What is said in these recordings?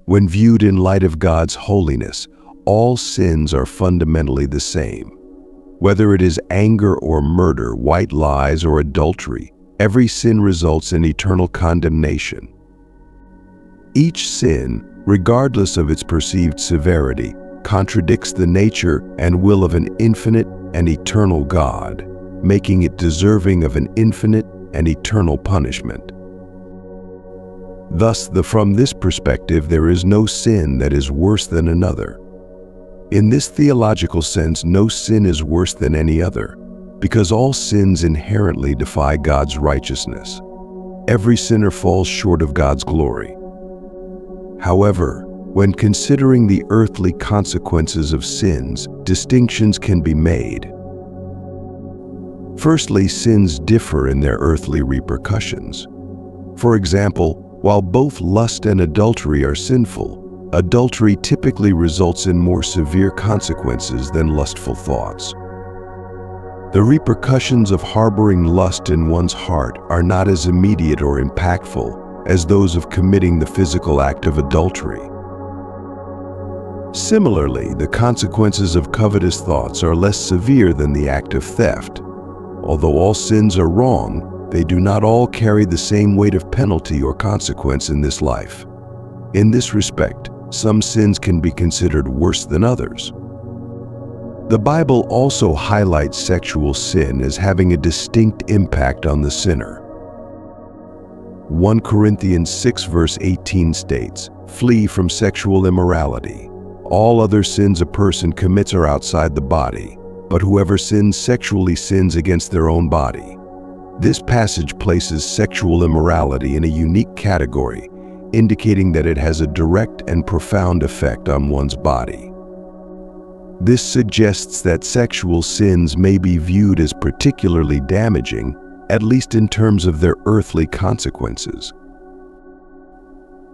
When viewed in light of God's holiness, all sins are fundamentally the same. Whether it is anger or murder, white lies or adultery, every sin results in eternal condemnation. Each sin, regardless of its perceived severity, contradicts the nature and will of an infinite and eternal God, making it deserving of an infinite and eternal punishment. Thus, from this perspective, there is no sin that is worse than another. In this theological sense, no sin is worse than any other, because all sins inherently defy God's righteousness. Every sinner falls short of God's glory. However, when considering the earthly consequences of sins, distinctions can be made. Firstly, sins differ in their earthly repercussions. For example, while both lust and adultery are sinful, adultery typically results in more severe consequences than lustful thoughts. The repercussions of harboring lust in one's heart are not as immediate or impactful as those of committing the physical act of adultery. Similarly, the consequences of covetous thoughts are less severe than the act of theft. Although all sins are wrong, they do not all carry the same weight of penalty or consequence in this life. In this respect, some sins can be considered worse than others. The Bible also highlights sexual sin as having a distinct impact on the sinner. 1 Corinthians 6 verse 18 states, "Flee from sexual immorality. All other sins a person commits are outside the body, but whoever sins sexually sins against their own body." This passage places sexual immorality in a unique category, indicating that it has a direct and profound effect on one's body. This suggests that sexual sins may be viewed as particularly damaging, at least in terms of their earthly consequences.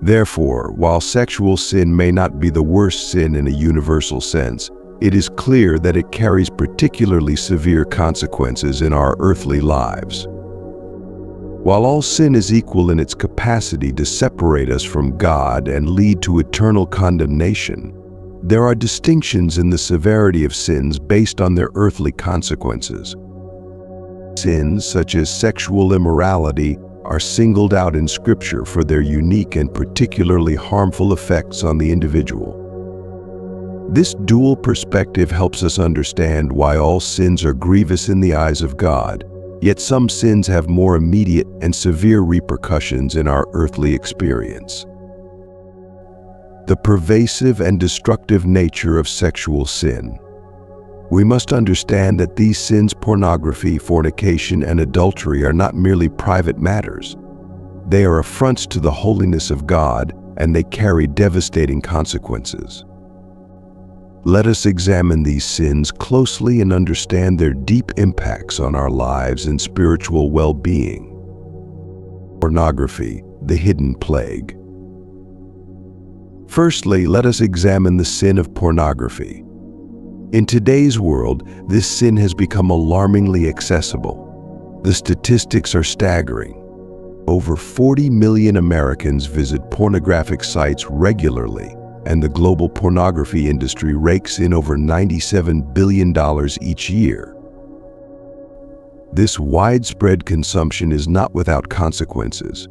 Therefore, while sexual sin may not be the worst sin in a universal sense, it is clear that it carries particularly severe consequences in our earthly lives. While all sin is equal in its capacity to separate us from God and lead to eternal condemnation, there are distinctions in the severity of sins based on their earthly consequences. Sins such as sexual immorality are singled out in Scripture for their unique and particularly harmful effects on the individual. This dual perspective helps us understand why all sins are grievous in the eyes of God, yet some sins have more immediate and severe repercussions in our earthly experience. The pervasive and destructive nature of sexual sin. We must understand that these sins, pornography, fornication, and adultery, are not merely private matters. They are affronts to the holiness of God, and they carry devastating consequences. Let us examine these sins closely and understand their deep impacts on our lives and spiritual well-being. Pornography, the hidden plague. Firstly, let us examine the sin of pornography. In today's world, this sin has become alarmingly accessible. The statistics are staggering. Over 40 million Americans visit pornographic sites regularly, and the global pornography industry rakes in over $97 billion each year. This widespread consumption is not without consequences.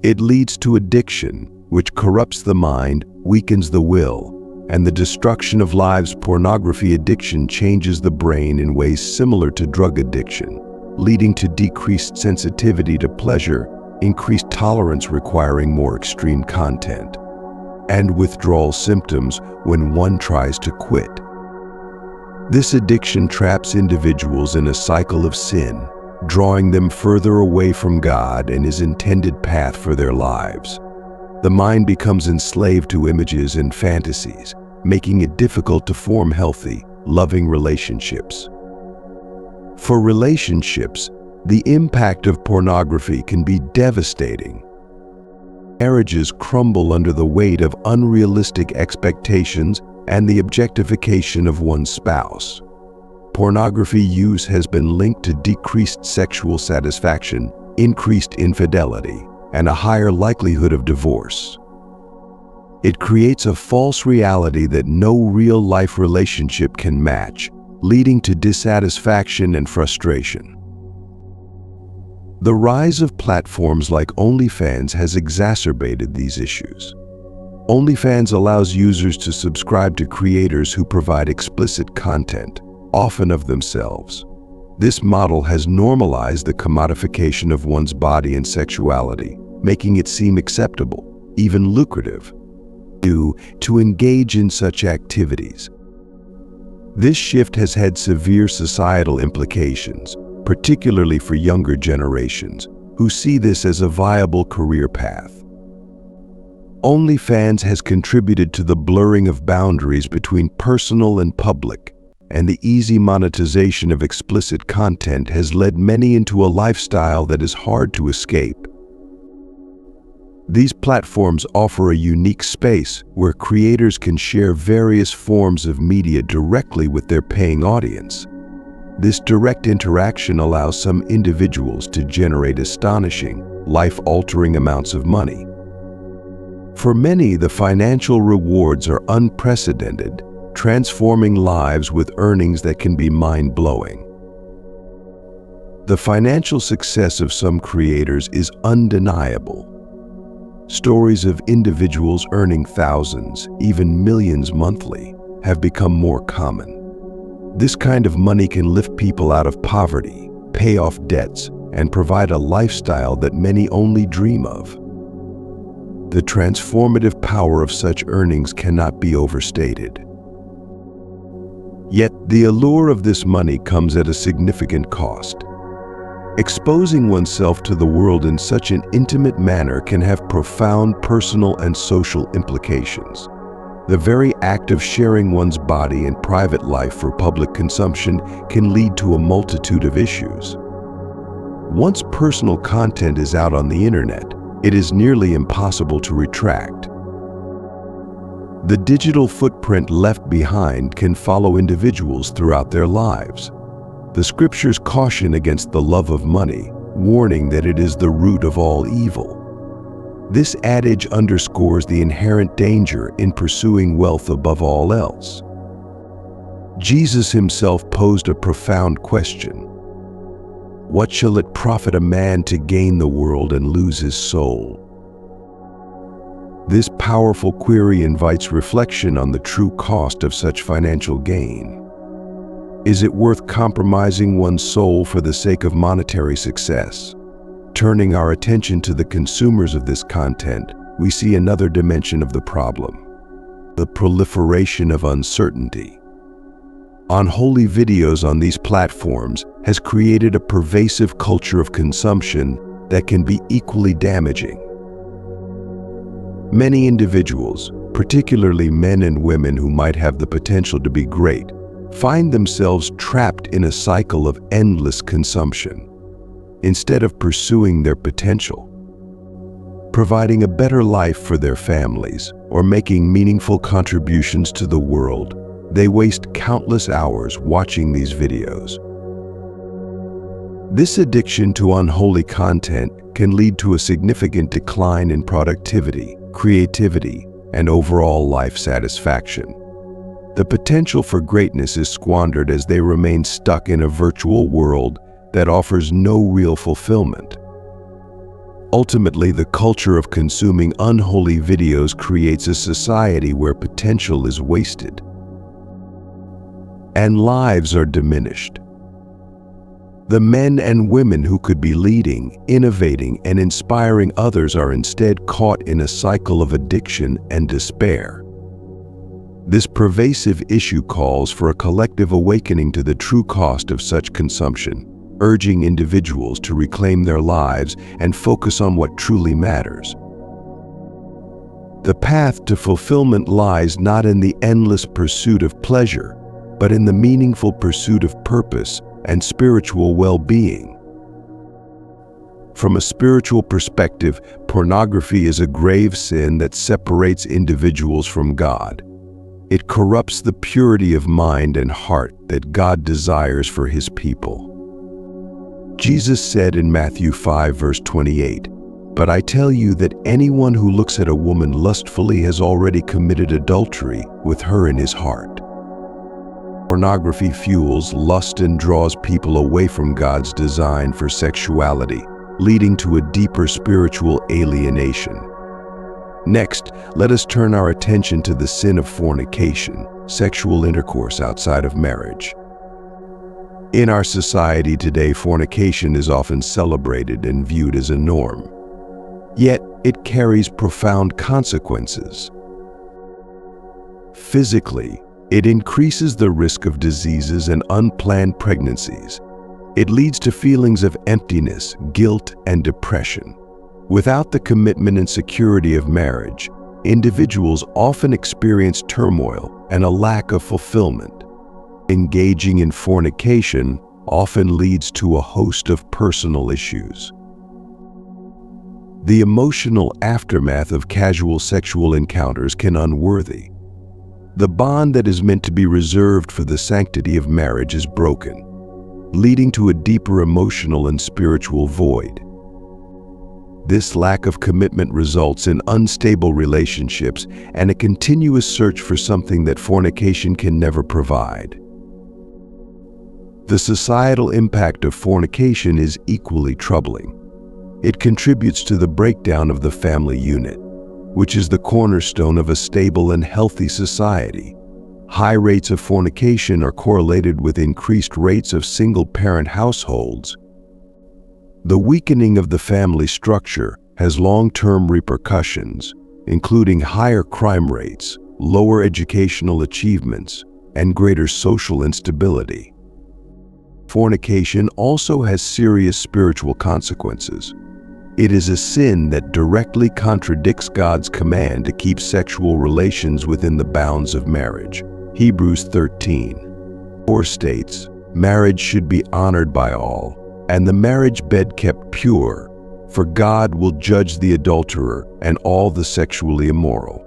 It leads to addiction, which corrupts the mind, weakens the will, and the destruction of lives. Pornography addiction changes the brain in ways similar to drug addiction, leading to decreased sensitivity to pleasure, increased tolerance requiring more extreme content, and withdrawal symptoms when one tries to quit. This addiction traps individuals in a cycle of sin, drawing them further away from God and His intended path for their lives. The mind becomes enslaved to images and fantasies, making it difficult to form healthy, loving relationships. For relationships, the impact of pornography can be devastating. Marriages crumble under the weight of unrealistic expectations and the objectification of one's spouse. Pornography use has been linked to decreased sexual satisfaction, increased infidelity, and a higher likelihood of divorce. It creates a false reality that no real-life relationship can match, leading to dissatisfaction and frustration. The rise of platforms like OnlyFans has exacerbated these issues. OnlyFans allows users to subscribe to creators who provide explicit content, often of themselves. This model has normalized the commodification of one's body and sexuality, making it seem acceptable, even lucrative, to engage in such activities. This shift has had severe societal implications, particularly for younger generations, who see this as a viable career path. OnlyFans has contributed to the blurring of boundaries between personal and public, and the easy monetization of explicit content has led many into a lifestyle that is hard to escape. These platforms offer a unique space where creators can share various forms of media directly with their paying audience. This direct interaction allows some individuals to generate astonishing, life-altering amounts of money. For many, the financial rewards are unprecedented, transforming lives with earnings that can be mind-blowing. The financial success of some creators is undeniable. Stories of individuals earning thousands, even millions monthly, have become more common. This kind of money can lift people out of poverty, pay off debts, and provide a lifestyle that many only dream of. The transformative power of such earnings cannot be overstated. Yet, the allure of this money comes at a significant cost. Exposing oneself to the world in such an intimate manner can have profound personal and social implications. The very act of sharing one's body and private life for public consumption can lead to a multitude of issues. Once personal content is out on the internet, it is nearly impossible to retract. The digital footprint left behind can follow individuals throughout their lives. The scriptures caution against the love of money, warning that it is the root of all evil. This adage underscores the inherent danger in pursuing wealth above all else. Jesus himself posed a profound question. What shall it profit a man to gain the world and lose his soul? This powerful query invites reflection on the true cost of such financial gain. Is it worth compromising one's soul for the sake of monetary success? Turning our attention to the consumers of this content, we see another dimension of the problem: the proliferation of uncertainty. Unholy videos on these platforms has created a pervasive culture of consumption that can be equally damaging. Many individuals, particularly men and women who might have the potential to be great, find themselves trapped in a cycle of endless consumption. Instead of pursuing their potential, providing a better life for their families, or making meaningful contributions to the world, they waste countless hours watching these videos. This addiction to unholy content can lead to a significant decline in productivity, creativity, and overall life satisfaction. The potential for greatness is squandered as they remain stuck in a virtual world that offers no real fulfillment. Ultimately, the culture of consuming unholy videos creates a society where potential is wasted and lives are diminished. The men and women who could be leading, innovating, and inspiring others are instead caught in a cycle of addiction and despair. This pervasive issue calls for a collective awakening to the true cost of such consumption, urging individuals to reclaim their lives and focus on what truly matters. The path to fulfillment lies not in the endless pursuit of pleasure, but in the meaningful pursuit of purpose and spiritual well-being. From a spiritual perspective, pornography is a grave sin that separates individuals from God. It corrupts the purity of mind and heart that God desires for His people. Jesus said in Matthew 5, verse 28, But I tell you that anyone who looks at a woman lustfully has already committed adultery with her in his heart. Pornography fuels lust and draws people away from God's design for sexuality, leading to a deeper spiritual alienation. Next, let us turn our attention to the sin of fornication, sexual intercourse outside of marriage. In our society today, fornication is often celebrated and viewed as a norm. Yet, it carries profound consequences. Physically, it increases the risk of diseases and unplanned pregnancies. It leads to feelings of emptiness, guilt, and depression. Without the commitment and security of marriage, individuals often experience turmoil and a lack of fulfillment. Engaging in fornication often leads to a host of personal issues. The emotional aftermath of casual sexual encounters can unworthy. The bond that is meant to be reserved for the sanctity of marriage is broken, leading to a deeper emotional and spiritual void. This lack of commitment results in unstable relationships and a continuous search for something that fornication can never provide. The societal impact of fornication is equally troubling. It contributes to the breakdown of the family unit, which is the cornerstone of a stable and healthy society. High rates of fornication are correlated with increased rates of single-parent households. The weakening of the family structure has long-term repercussions, including higher crime rates, lower educational achievements, and greater social instability. Fornication also has serious spiritual consequences. It is a sin that directly contradicts God's command to keep sexual relations within the bounds of marriage. Hebrews 13:4 states, "Marriage should be honored by all, and the marriage bed kept pure, for God will judge the adulterer and all the sexually immoral."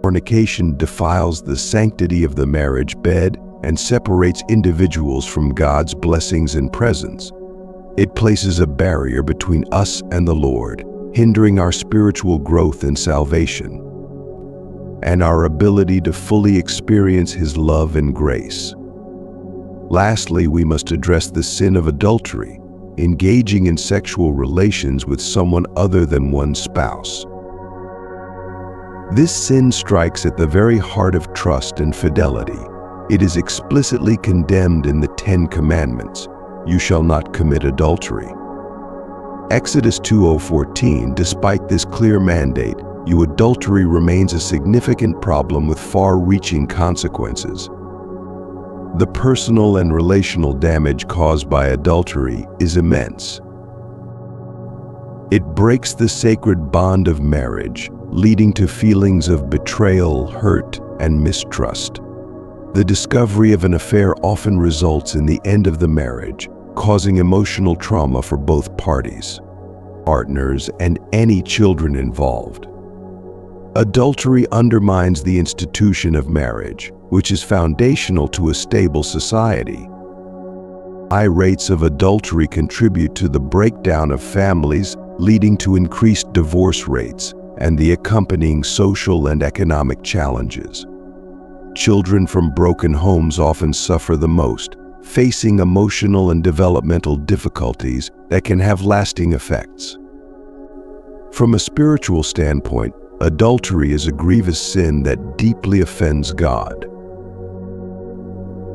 Fornication defiles the sanctity of the marriage bed and separates individuals from God's blessings and presence. It places a barrier between us and the Lord, hindering our spiritual growth and salvation, and our ability to fully experience His love and grace. Lastly, we must address the sin of adultery, engaging in sexual relations with someone other than one's spouse. This sin strikes at the very heart of trust and fidelity. It is explicitly condemned in the Ten Commandments: "You shall not commit adultery." Exodus 2:14, despite this clear mandate, adultery remains a significant problem with far-reaching consequences. The personal and relational damage caused by adultery is immense. It breaks the sacred bond of marriage, leading to feelings of betrayal, hurt, and mistrust. The discovery of an affair often results in the end of the marriage, causing emotional trauma for both parties, partners, and any children involved. Adultery undermines the institution of marriage, which is foundational to a stable society. High rates of adultery contribute to the breakdown of families, leading to increased divorce rates and the accompanying social and economic challenges. Children from broken homes often suffer the most, facing emotional and developmental difficulties that can have lasting effects. From a spiritual standpoint, adultery is a grievous sin that deeply offends God.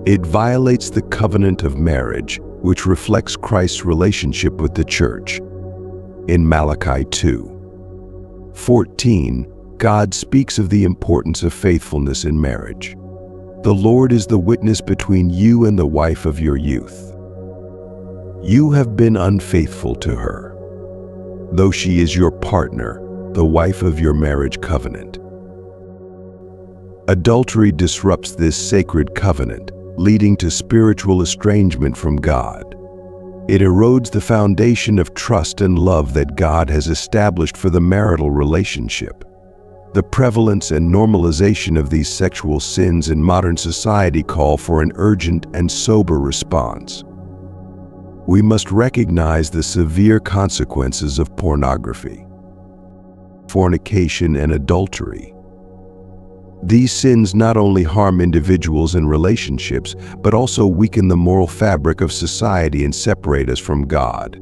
It violates the covenant of marriage, which reflects Christ's relationship with the church. In Malachi 2:14, God speaks of the importance of faithfulness in marriage. "The Lord is the witness between you and the wife of your youth. You have been unfaithful to her, though she is your partner, the wife of your marriage covenant." Adultery disrupts this sacred covenant, leading to spiritual estrangement from God. It erodes the foundation of trust and love that God has established for the marital relationship. The prevalence and normalization of these sexual sins in modern society call for an urgent and sober response. We must recognize the severe consequences of pornography, fornication, and adultery. These sins not only harm individuals and relationships, but also weaken the moral fabric of society and separate us from God.